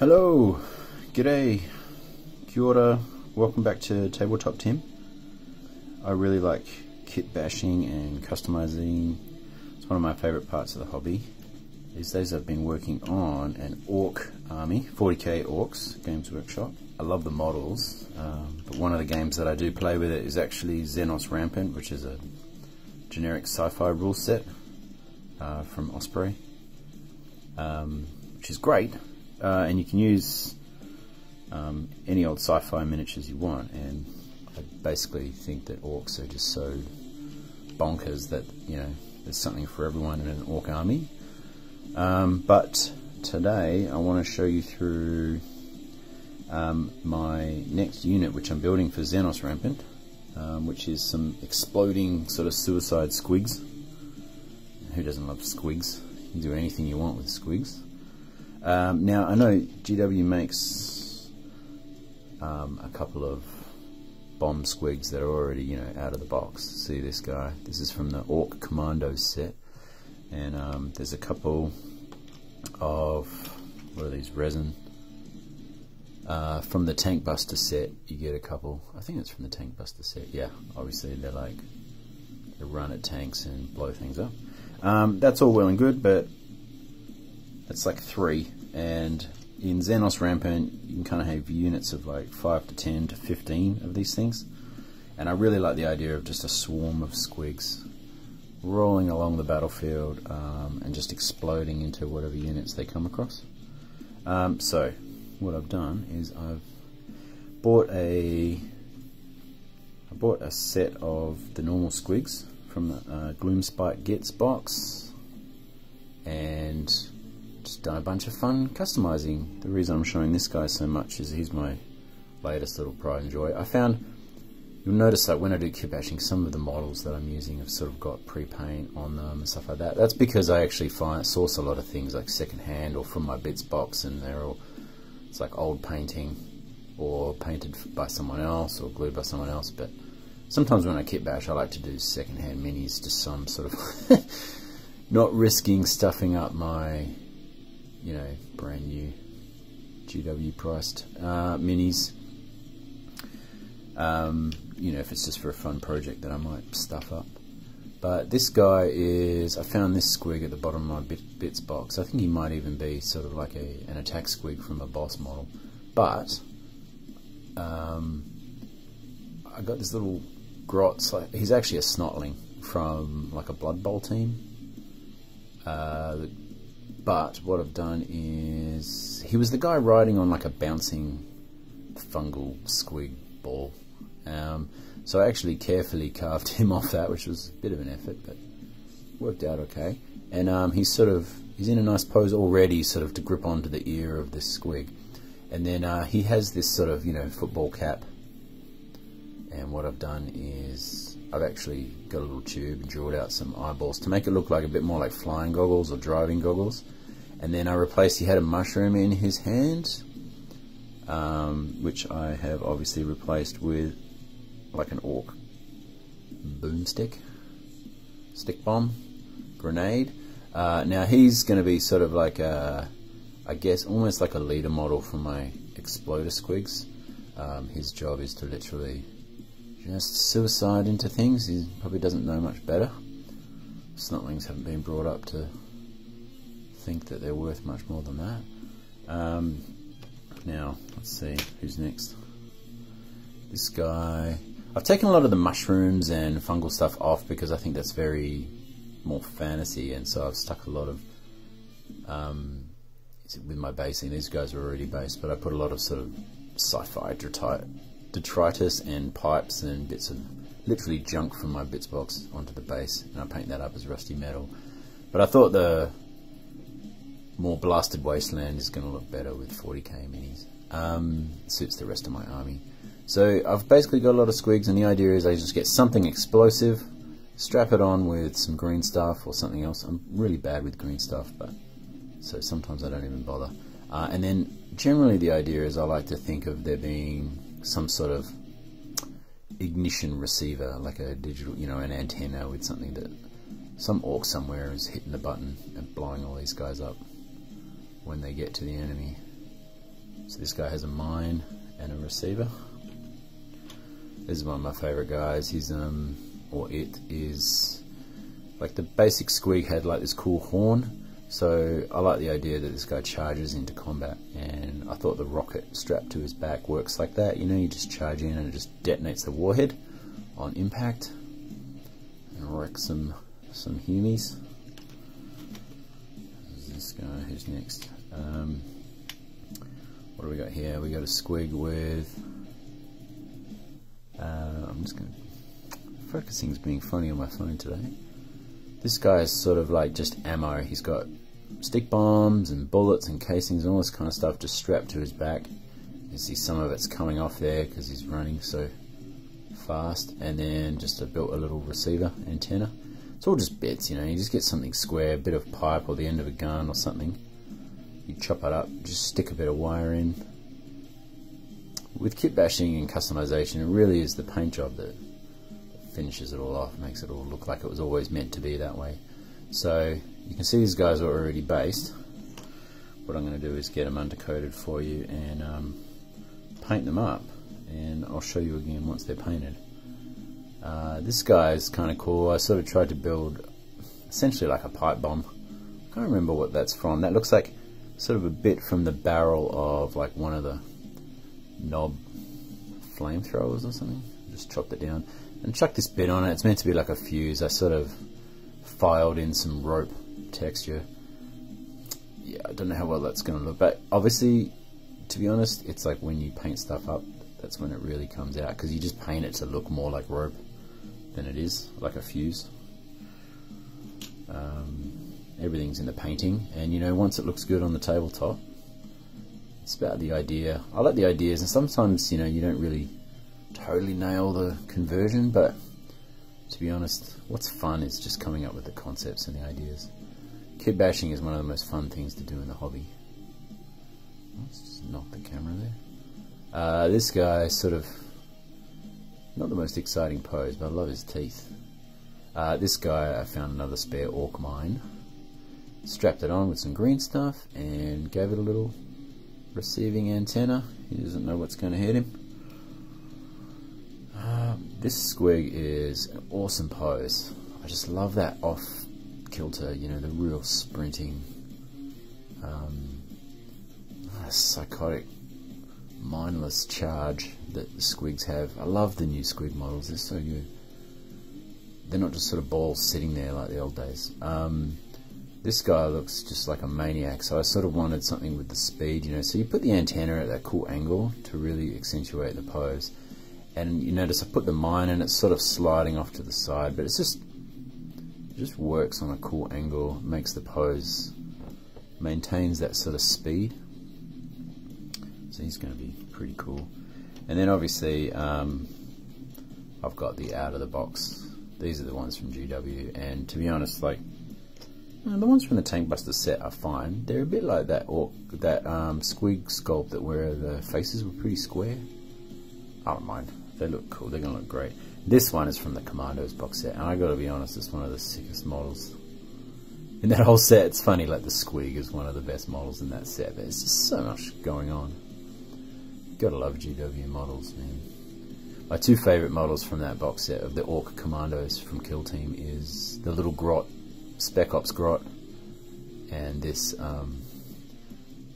Hello, g'day, kia ora, welcome back to Tabletop Tim. I really like kit bashing and customizing. It's one of my favourite parts of the hobby. These days I've been working on an orc army, 40k orcs, Games Workshop. I love the models, but one of the games that I do play with it is actually Xenos Rampant, which is a generic sci-fi rule set from Osprey, which is great. And you can use any old sci-fi miniatures you want, and I basically think that orcs are just so bonkers that, you know, there's something for everyone in an orc army. But today I want to show you through my next unit, which I'm building for Xenos Rampant, which is some exploding sort of suicide squigs. Who doesn't love squigs? You can do anything you want with squigs. Now I know GW makes a couple of Bomb Squigs that are already, you know, out of the box. See this guy? This is from the Orc Commando set, and there's a couple of, what are these, resin? From the Tank Buster set you get a couple. I think it's from the Tank Buster set. Yeah, obviously they run at tanks and blow things up. That's all well and good, but it's like 3, and in Xenos Rampant you can kind of have units of like 5 to 10 to 15 of these things, and I really like the idea of just a swarm of squigs rolling along the battlefield and just exploding into whatever units they come across. So what I've done is I've bought a set of the normal squigs from the Gloomspite Gets box, and just done a bunch of fun customizing. The reason I'm showing this guy so much is he's my latest little pride and joy. I found, you'll notice that when I do kit bashing, some of the models that I'm using have sort of got pre-paint on them and stuff like that. That's because I actually source a lot of things like second-hand or from my bits box, and they're all, it's like old painting or painted by someone else or glued by someone else. But sometimes when I kit bash, I like to do second-hand minis, just some sort of not risking stuffing up my, you know, brand new GW priced minis. You know, if it's just for a fun project that I might stuff up. But this guy is, I found this squig at the bottom of my bits box. I think he might even be sort of like an attack squig from a boss model. But I got this little grot, like, he's actually a snotling from like a Blood Bowl team. But what I've done is, he was the guy riding on like a bouncing fungal squig ball. So I actually carefully carved him off that, which was a bit of an effort, but worked out okay. And he's in a nice pose already, sort of to grip onto the ear of this squig. And then he has this sort of, you know, football cap. And what I've done is I've actually got a little tube and drilled out some eyeballs to make it look like a bit more like flying goggles or driving goggles. And then I replaced, he had a mushroom in his hand, which I have obviously replaced with like an orc boomstick, stick bomb, grenade. Now he's going to be sort of like a, I guess almost like a leader model for my exploder squigs. His job is to literally just suicide into things. He probably doesn't know much better. Snotlings haven't been brought up to think that they're worth much more than that. Now let's see who's next. This guy, I've taken a lot of the mushrooms and fungal stuff off because I think that's very more fantasy, and so I've stuck a lot of with my basing. These guys are already based, but I put a lot of sort of sci-fi detritus and pipes and bits of literally junk from my bits box onto the base, and I paint that up as rusty metal. But I thought the more blasted wasteland is going to look better with 40k minis. Suits the rest of my army. So I've basically got a lot of squigs, and the idea is I just get something explosive, strap it on with some green stuff or something else. I'm really bad with green stuff, but so sometimes I don't even bother. And then generally the idea is I like to think of there being some sort of ignition receiver, like a digital, you know, an antenna with something that some orc somewhere is hitting the button and blowing all these guys up when they get to the enemy. So this guy has a mine and a receiver. This is one of my favorite guys. He's or it is like the basic squig had like this cool horn. So I like the idea that this guy charges into combat, and I thought the rocket strapped to his back works like that. You know, you just charge in and it just detonates the warhead on impact and wreck some humies. This guy, who's next? What do we got here? We got a squig with I'm just going to, focusing's being funny on my phone today. This guy is sort of like just ammo. He's got stick bombs and bullets and casings and all this kind of stuff just strapped to his back. You can see some of it's coming off there because he's running so fast. And then just built a little receiver antenna. It's all just bits, you know. You just get something square, a bit of pipe or the end of a gun or something. You chop it up, just stick a bit of wire in. With kit bashing and customization, it really is the paint job that finishes it all off, makes it all look like it was always meant to be that way. So you can see these guys are already based. What I'm going to do is get them undercoated for you and paint them up, and I'll show you again once they're painted. This guy is kind of cool. I sort of tried to build essentially like a pipe bomb. I can't remember what that's from. That looks like sort of a bit from the barrel of like one of the knob flamethrowers or something. Just chopped it down and chucked this bit on it. It's meant to be like a fuse. I sort of filed in some rope texture. Yeah, I don't know how well that's going to look, but obviously, to be honest, it's like when you paint stuff up, that's when it really comes out, because you just paint it to look more like rope than it is like a fuse. Everything's in the painting, and you know, once it looks good on the tabletop, it's about the idea. I like the ideas, and sometimes, you know, you don't really totally nail the conversion, but to be honest, what's fun is just coming up with the concepts and the ideas. Kit bashing is one of the most fun things to do in the hobby. Let's just knock the camera there. This guy is sort of not the most exciting pose, but I love his teeth. This guy, I found another spare orc mine, strapped it on with some green stuff and gave it a little receiving antenna. He doesn't know what's going to hit him. This squig is an awesome pose. I just love that off kilter, you know, the real sprinting, psychotic, mindless charge that the squigs have. I love the new squig models, they're so good. They're not just sort of balls sitting there like the old days. This guy looks just like a maniac, so I sort of wanted something with the speed, you know, so you put the antenna at that cool angle to really accentuate the pose. And you notice I put the mine and it's sort of sliding off to the side, but it just works on a cool angle, makes the pose, maintains that sort of speed. So he's going to be pretty cool. And then obviously I've got the out of the box. These are the ones from GW, and to be honest, like, the ones from the Tank Buster set are fine. They're a bit like that squig sculpt that where the faces were pretty square. I don't mind. They look cool. They're gonna look great. This one is from the Commandos box set, and I gotta be honest, it's one of the sickest models in that whole set. It's funny, like the squig is one of the best models in that set, but it's just so much going on. Gotta love GW models, man. My two favourite models from that box set of the Orc Commandos from Kill Team is the little grot, Spec Ops grot, and this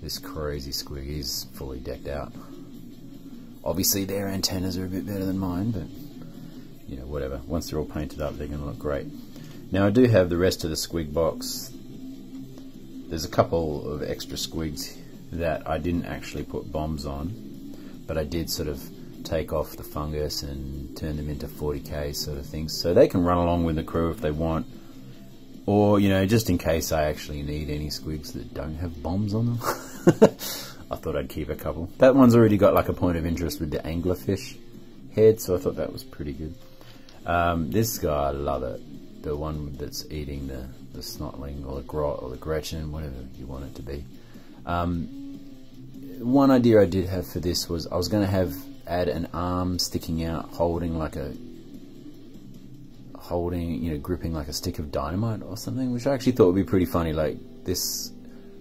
this crazy squig. He's fully decked out. Obviously their antennas are a bit better than mine, but you know, whatever. Once they're all painted up, they're going to look great. Now I do have the rest of the squig box. There's a couple of extra squigs that I didn't actually put bombs on, but I did sort of take off the fungus and turn them into 40k sort of things, so they can run along with the crew if they want, or you know, just in case I actually need any squigs that don't have bombs on them. I thought I'd keep a couple. That one's already got like a point of interest with the anglerfish head, so I thought that was pretty good. This guy, I love it. The one that's eating the snotling or the grot or the Gretchen, whatever you want it to be. One idea I did have for this was I was going to add an arm sticking out, holding, you know, gripping like a stick of dynamite or something, which I actually thought would be pretty funny. Like this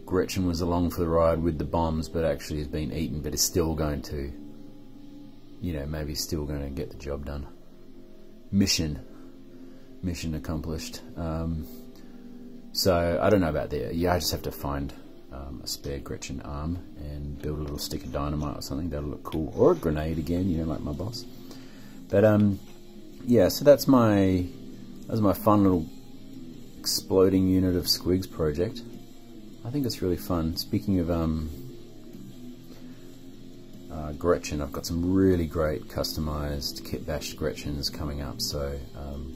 Gretchen was along for the ride with the bombs, but actually has been eaten, but is still going to, you know, maybe still going to get the job done. Mission accomplished. So I don't know about there. Yeah, I just have to find a spare Gretchen arm and build a little stick of dynamite or something. That'll look cool, or a grenade again, you know, like my boss. But yeah, so that's my fun little exploding unit of Squigs project. I think it's really fun. Speaking of Gretchen, I've got some really great customized kitbashed Gretchens coming up, so I'm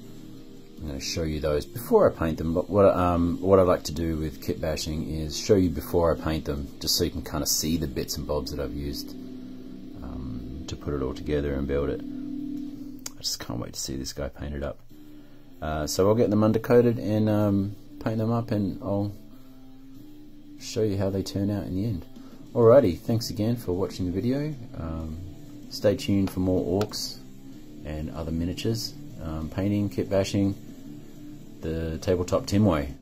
going to show you those before I paint them. But what I like to do with kitbashing is show you before I paint them, just so you can kind of see the bits and bobs that I've used to put it all together and build it. I just can't wait to see this guy painted up. So I'll get them undercoated and paint them up, and I'll show you how they turn out in the end. Alrighty, thanks again for watching the video. Stay tuned for more orcs and other miniatures, painting, kitbashing, the tabletop Tim way.